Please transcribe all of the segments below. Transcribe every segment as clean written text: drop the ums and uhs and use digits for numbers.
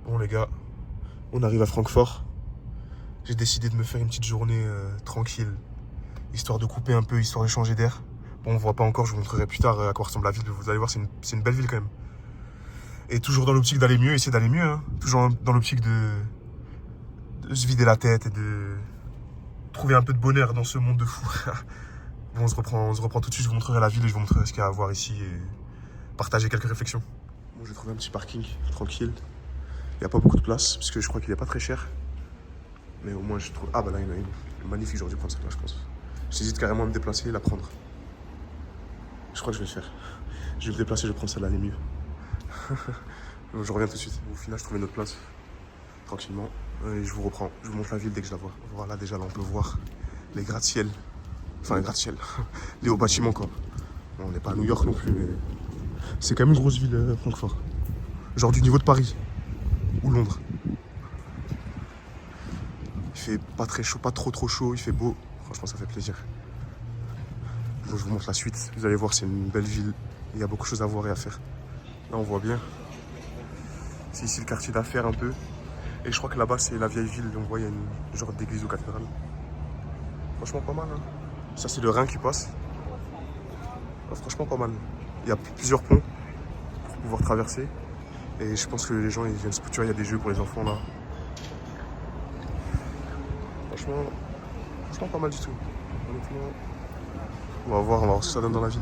Bon les gars, on arrive à Francfort. J'ai décidé de me faire une petite journée tranquille, histoire de couper un peu, histoire de changer d'air. Bon, on voit pas encore, je vous montrerai plus tard à quoi ressemble la ville. Vous allez voir, c'est une belle ville quand même. Et toujours dans l'optique d'aller mieux, essayer d'aller mieux. Hein. Toujours dans l'optique de se vider la tête et de trouver un peu de bonheur dans ce monde de fou. Bon, on se reprend tout de suite, je vous montrerai la ville et je vous montrerai ce qu'il y a à voir ici et partager quelques réflexions. Bon, j'ai trouvé un petit parking tranquille. Il n'y a pas beaucoup de place, parce que je crois qu'il n'est pas très cher. Mais au moins je trouve... Ah bah là il y en a une. Magnifique, j'aurais dû prendre celle-là je pense. J'hésite carrément à me déplacer et la prendre. Je crois que je vais le faire. Je vais me déplacer, je vais prendre celle-là, elle est mieux. Je reviens tout de suite. Au final je trouvais notre place. Tranquillement. Et je vous reprends. Je vous montre la ville dès que je la vois. Voilà, déjà là on peut voir les gratte-ciel. Enfin les gratte-ciel. Les hauts bâtiments quoi. Bon, on n'est pas à New York non plus, mais... C'est quand même une grosse ville, Francfort. Genre du niveau de Paris. Ou Londres. Il fait pas très chaud, pas trop chaud, il fait beau. Franchement, ça fait plaisir. Donc, je vous montre la suite. Vous allez voir, c'est une belle ville. Il y a beaucoup de choses à voir et à faire. Là, on voit bien. C'est ici le quartier d'affaires un peu. Et je crois que là-bas, c'est la vieille ville. On voit, il y a une genre d'église ou cathédrale. Franchement, pas mal. Hein. Ça, c'est le Rhin qui passe. Ah, franchement, pas mal. Il y a plusieurs ponts pour pouvoir traverser. Et je pense que les gens, ils viennent se... Tu vois, il y a des jeux pour les enfants, là. Franchement, pas mal du tout. Honnêtement, on va voir ce que ça donne dans la ville.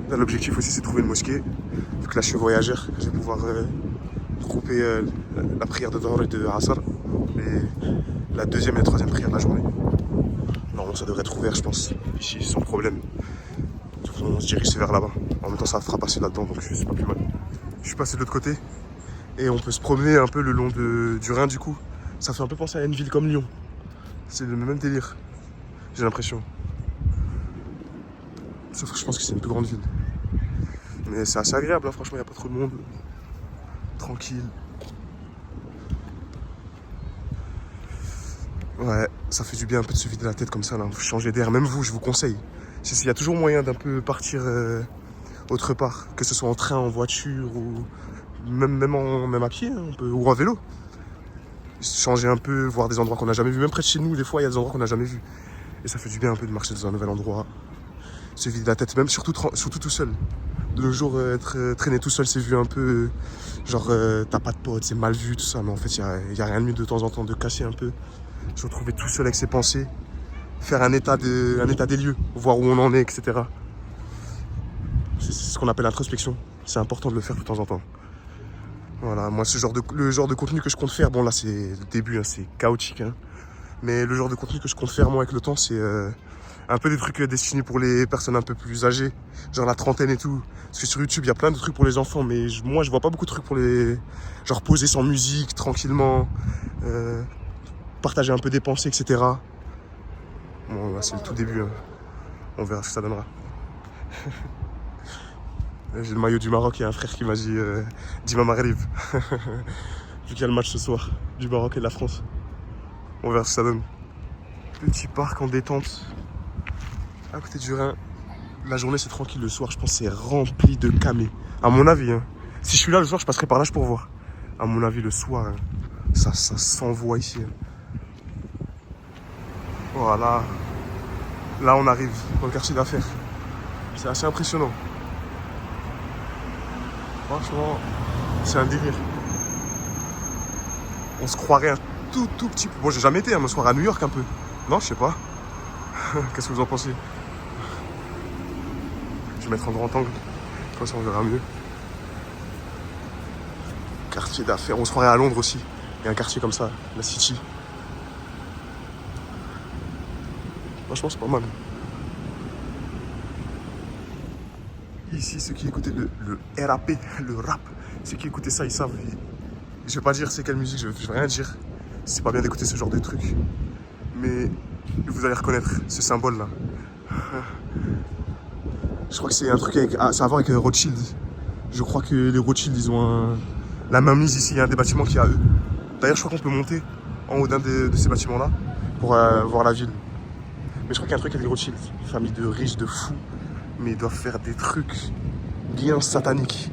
Là, l'objectif aussi, c'est de trouver une mosquée. Vu que là, je suis voyageur, je vais pouvoir couper la prière de Dhuhr et de Asr. La deuxième et la troisième prière de la journée. Normalement, ça devrait être ouvert, je pense, ici, sans problème. On se dirige vers là-bas. En même temps, ça fera passer là-dedans, donc c'est pas plus mal. Je suis passé de l'autre côté et on peut se promener un peu le long du Rhin, du coup. Ça fait un peu penser à une ville comme Lyon. C'est le même délire, j'ai l'impression. Sauf que je pense que c'est une plus grande ville. Mais c'est assez agréable, hein, franchement, il n'y a pas trop de monde. Tranquille. Ouais, ça fait du bien un peu de se vider la tête comme ça, là. Changer d'air, même vous, je vous conseille. Il y a toujours moyen d'un peu partir autre part, que ce soit en train, en voiture, ou même à pied, hein, ou en vélo. Changer un peu, voir des endroits qu'on n'a jamais vus. Même près de chez nous, des fois, il y a des endroits qu'on n'a jamais vus. Et ça fait du bien un peu de marcher dans un nouvel endroit. Se vider la tête, même surtout tout seul. De nos jours, traîner tout seul, c'est vu un peu... Genre, t'as pas de potes, c'est mal vu, tout ça. Mais en fait, il y a rien de mieux de temps en temps de casser un peu. Se retrouver tout seul avec ses pensées. Faire un état des lieux. Voir où on en est, etc. C'est ce qu'on appelle l'introspection. C'est important de le faire de temps en temps. Voilà, moi, le genre de contenu que je compte faire, bon là, c'est le début, hein, c'est chaotique. Hein, mais le genre de contenu que je compte faire, moi, avec le temps, c'est un peu des trucs destinés pour les personnes un peu plus âgées, genre la trentaine et tout. Parce que sur YouTube, il y a plein de trucs pour les enfants, mais moi, je vois pas beaucoup de trucs pour les... Genre poser sans musique, tranquillement, partager un peu des pensées, etc. Bon, là, c'est le tout début. Hein. On verra ce que ça donnera. J'ai le maillot du Maroc, il y a un frère qui m'a dit Dima Maghreb. Vu qu'il y a le match ce soir du Maroc et de la France. On verra ce que ça donne. Petit parc en détente. À côté du Rhin. La journée c'est tranquille, le soir je pense c'est rempli de camés. À mon avis, hein. Si je suis là le soir, je passerai par là pour voir. À mon avis, le soir, hein, ça s'envoie ici. Hein. Voilà. Là on arrive dans le quartier d'affaires. C'est assez impressionnant. Franchement, c'est un délire. On se croirait un tout petit peu. Bon, j'ai jamais été, hein, mais on se croirait à New York un peu. Non, je sais pas. Qu'est-ce que vous en pensez? Je vais mettre en grand angle. Comme ça, on verra mieux. Quartier d'affaires. On se croirait à Londres aussi. Il y a un quartier comme ça, la City. Franchement, c'est pas mal. Ici, ceux qui écoutaient le RAP, le rap, ceux qui écoutaient ça, ils savent. Je vais pas dire c'est quelle musique, je vais rien dire. C'est pas bien d'écouter ce genre de truc. Mais vous allez reconnaître ce symbole-là. Je crois que c'est un truc avec... Ah, ça a à voir avec Rothschild. Je crois que les Rothschild, ils ont la main mise ici. Il y a un des bâtiments qui est à eux. D'ailleurs, je crois qu'on peut monter en haut d'un de ces bâtiments-là pour voir la ville. Mais je crois qu'il y a un truc avec les Rothschild. Une famille de riches, de fous. Mais ils doivent faire des trucs bien sataniques.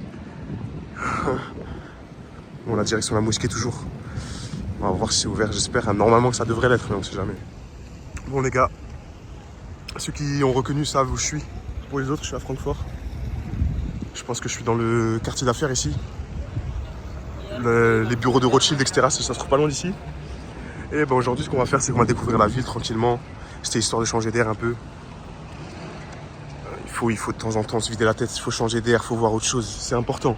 la direction de la mosquée toujours. On va voir si c'est ouvert, j'espère. Normalement que ça devrait l'être, mais on sait jamais. Bon les gars, ceux qui ont reconnu savent où je suis. Pour les autres, je suis à Francfort. Je pense que je suis dans le quartier d'affaires ici. Les bureaux de Rothschild, etc. Ça se trouve pas loin d'ici. Et ben aujourd'hui, ce qu'on va faire, c'est qu'on va découvrir la ville tranquillement. C'était histoire de changer d'air un peu. Il faut de temps en temps se vider la tête, il faut changer d'air, il faut voir autre chose. C'est important.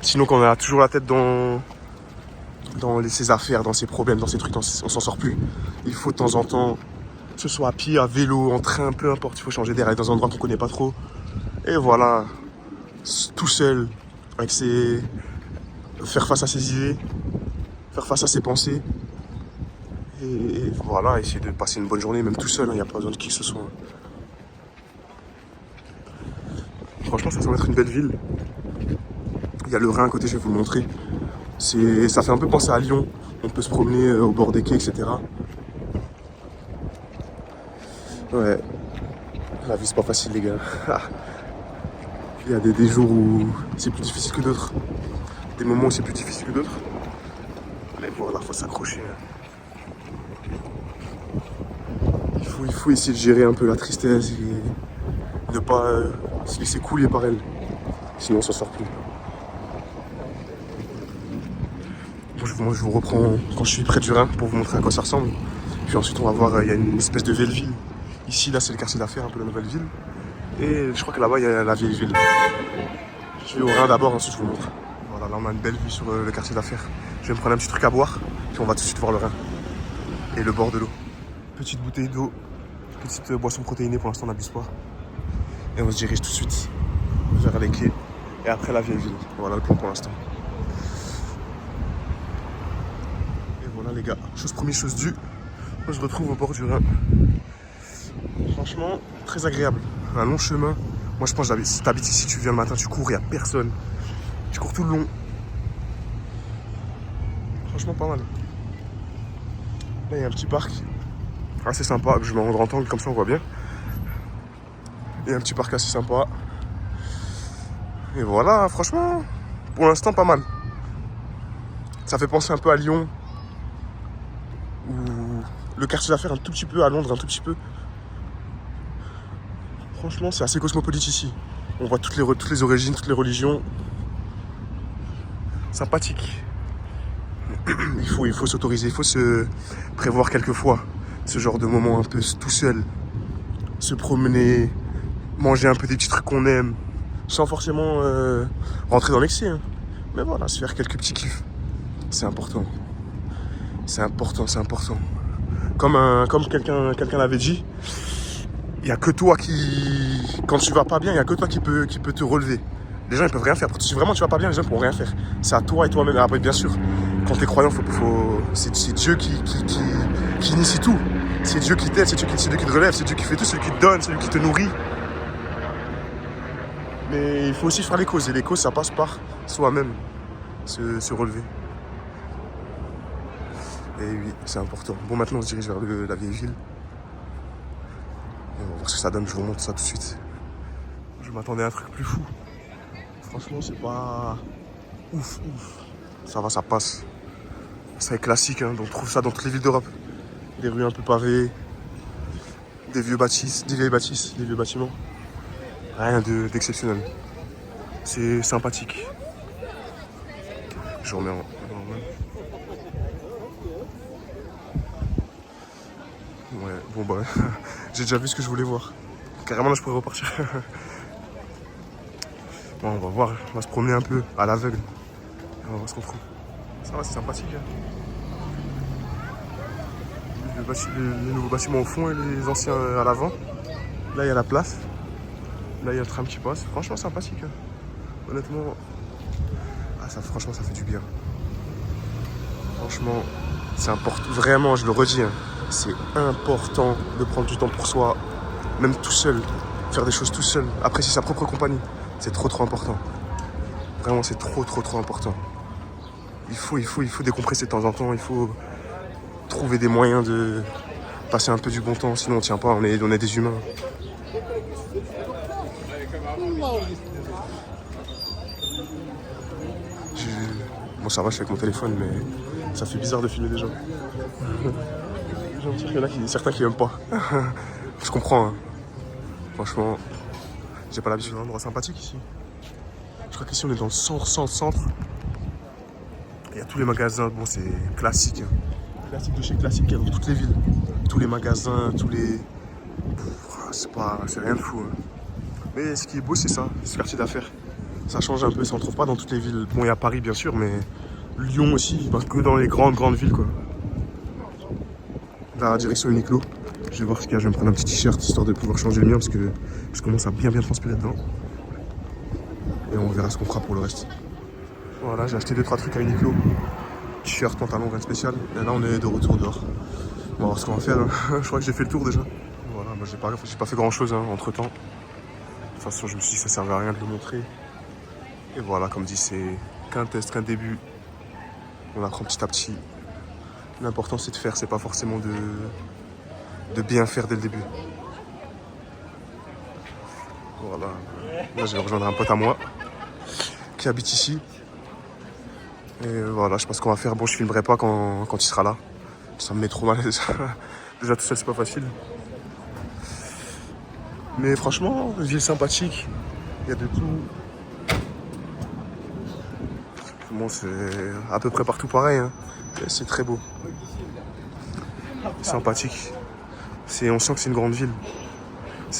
Sinon, quand on a toujours la tête dans ses affaires, dans ses problèmes, dans ses trucs, on s'en sort plus. Il faut de temps en temps, que ce soit à pied, à vélo, en train, peu importe, il faut changer d'air, aller dans un endroit qu'on connaît pas trop. Et voilà, tout seul, avec faire face à ses idées, faire face à ses pensées. Et voilà, essayer de passer une bonne journée, même tout seul, il n'y a pas besoin de qui que ce soit. Franchement, ça semble être une belle ville. Il y a le Rhin à côté, je vais vous le montrer. Ça fait un peu penser à Lyon. On peut se promener au bord des quais, etc. Ouais, la vie c'est pas facile les gars. Il y a des jours où c'est plus difficile que d'autres. Des moments où c'est plus difficile que d'autres. Mais voilà, faut s'accrocher. Il faut essayer de gérer un peu la tristesse et ne pas se laisser couler par elle. Sinon on s'en sort plus. Moi je vous reprends quand je suis près du Rhin pour vous montrer à quoi ça ressemble. Puis ensuite on va voir, il y a une espèce de vieille ville. Ici là c'est le quartier d'affaires, un peu la nouvelle ville. Et je crois que là-bas il y a la vieille ville. Je vais au Rhin d'abord, ensuite je vous montre. Voilà, là on a une belle vue sur le quartier d'affaires. Je vais me prendre un petit truc à boire, puis on va tout de suite voir le Rhin. Et le bord de l'eau. Petite bouteille d'eau, petite boisson protéinée, pour l'instant on n'abuse pas. Et on se dirige tout de suite vers les quais. Et après la vieille ville. Voilà le plan pour l'instant. Et voilà les gars, chose première, chose due. On se retrouve au bord du Rhin. Franchement, très agréable. Un long chemin. Moi je pense que si t'habites ici, tu viens le matin, tu cours, il n'y a personne. Tu cours tout le long. Franchement pas mal. Là il y a un petit parc. Assez sympa, je vais me rendre en temps, comme ça on voit bien. Il y a un petit parc assez sympa. Et voilà, franchement, pour l'instant pas mal. Ça fait penser un peu à Lyon. Ou le quartier d'affaires un tout petit peu, à Londres un tout petit peu. Franchement, c'est assez cosmopolite ici. On voit toutes les origines, toutes les religions. Sympathique. Il faut s'autoriser, il faut se prévoir quelquefois ce genre de moment un peu tout seul. Se promener, manger un peu des petits trucs qu'on aime, sans forcément rentrer dans l'excès. Hein. Mais voilà, se faire quelques petits kiffs. C'est important. C'est important, c'est important. Comme quelqu'un l'avait dit, il n'y a que toi qui... Quand tu vas pas bien, il n'y a que toi qui peut te relever. Les gens, ils peuvent rien faire. Si vraiment tu vas pas bien, les gens ne pourront rien faire. C'est à toi et toi-même. Après, bien sûr, quand tu es croyant, c'est Dieu qui initie tout. C'est Dieu qui t'aide, c'est Dieu qui te relève, c'est Dieu qui fait tout, c'est lui qui te donne, c'est lui qui te nourrit. Mais il faut aussi faire les causes. Et les causes, ça passe par soi-même. Se relever. Et oui, c'est important. Bon, maintenant, on se dirige vers la vieille ville. Et on va voir ce que ça donne. Je vous montre ça tout de suite. Je m'attendais à un truc plus fou. Franchement, c'est pas ouf. Ça va, ça passe. C'est classique, hein. Donc, on trouve ça dans toutes les villes d'Europe. Des rues un peu pavées, des vieilles bâtisses, des vieux bâtiments. Rien d'exceptionnel. C'est sympathique. Je remets en normal. Ouais, bon bah, j'ai déjà vu ce que je voulais voir. Carrément là je pourrais repartir. Bon, on va voir, on va se promener un peu à l'aveugle. On va voir ce qu'on trouve. Ça va, c'est sympathique. Hein. Les nouveaux bâtiments au fond et les anciens à l'avant. Là il y a la place. Là il y a le tram qui passe. Franchement sympathique. Hein. Honnêtement, franchement ça fait du bien. Franchement, c'est important. Vraiment, je le redis. Hein. C'est important de prendre du temps pour soi, même tout seul, faire des choses tout seul, apprécier sa propre compagnie. C'est trop important. Vraiment, c'est trop important. Il faut décompresser de temps en temps, il faut trouver des moyens de passer un peu du bon temps, sinon on tient pas, on est des humains. Bon, ça va, je suis avec mon téléphone, mais ça fait bizarre de filmer des gens. J'ai l'impression qu'il y en a certains qui aiment pas. Je comprends, hein. Franchement, j'ai pas l'habitude d'un endroit sympathique ici. Je crois qu'ici on est dans le centre. Il y a tous les magasins, bon c'est classique. Hein. Classique de chez classique, il y a dans toutes les villes. Tous les magasins, tous les... C'est rien de fou. Hein. Mais ce qui est beau c'est ça, ce quartier d'affaires. Ça change un peu, ça on ne trouve pas dans toutes les villes. Bon il y a Paris bien sûr, mais Lyon aussi, parce que dans les grandes villes quoi. Là, direction Uniqlo. Je vais voir ce qu'il y a, je vais me prendre un petit t-shirt histoire de pouvoir changer le mien parce que je commence à bien transpirer dedans. Et on verra ce qu'on fera pour le reste. Voilà, j'ai acheté 2-3 trucs à Uniqlo. T-shirt, pantalon, rien de spécial. Et là, on est de retour dehors. On va voir ce qu'on va faire. Je crois que j'ai fait le tour déjà. Voilà, moi j'ai pas fait grand chose entre temps. De toute façon, je me suis dit que ça servait à rien de le montrer. Et voilà, comme dit, c'est qu'un test, qu'un début. On apprend petit à petit. L'important c'est de faire, c'est pas forcément de bien faire dès le début. Voilà. Là, je vais rejoindre un pote à moi qui habite ici. Et voilà, je pense qu'on va faire. Bon, je filmerai pas quand il sera là. Ça me met trop mal à l'aise. Déjà tout seul, c'est pas facile. Mais franchement, ville sympathique. Il y a de tout. Bon, c'est à peu près partout pareil. Hein. C'est très beau. Sympathique. On sent que c'est une grande ville.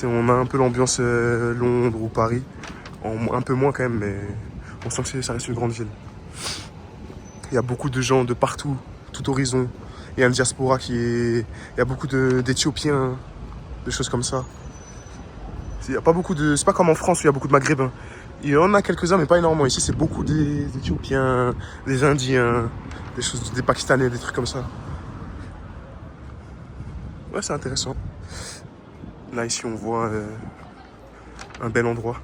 On a un peu l'ambiance Londres ou Paris. Un peu moins quand même, mais on sent que ça reste une grande ville. Il y a beaucoup de gens de partout, tout horizon. Il y a une diaspora il y a beaucoup d'Éthiopiens, des choses comme ça. Il y a pas beaucoup de... C'est pas comme en France où il y a beaucoup de Maghrébins. Il y en a quelques-uns, mais pas énormément. Ici, c'est beaucoup des Éthiopiens, des Indiens, des Pakistanais, des trucs comme ça. Ouais, c'est intéressant. Là, ici, on voit un bel endroit.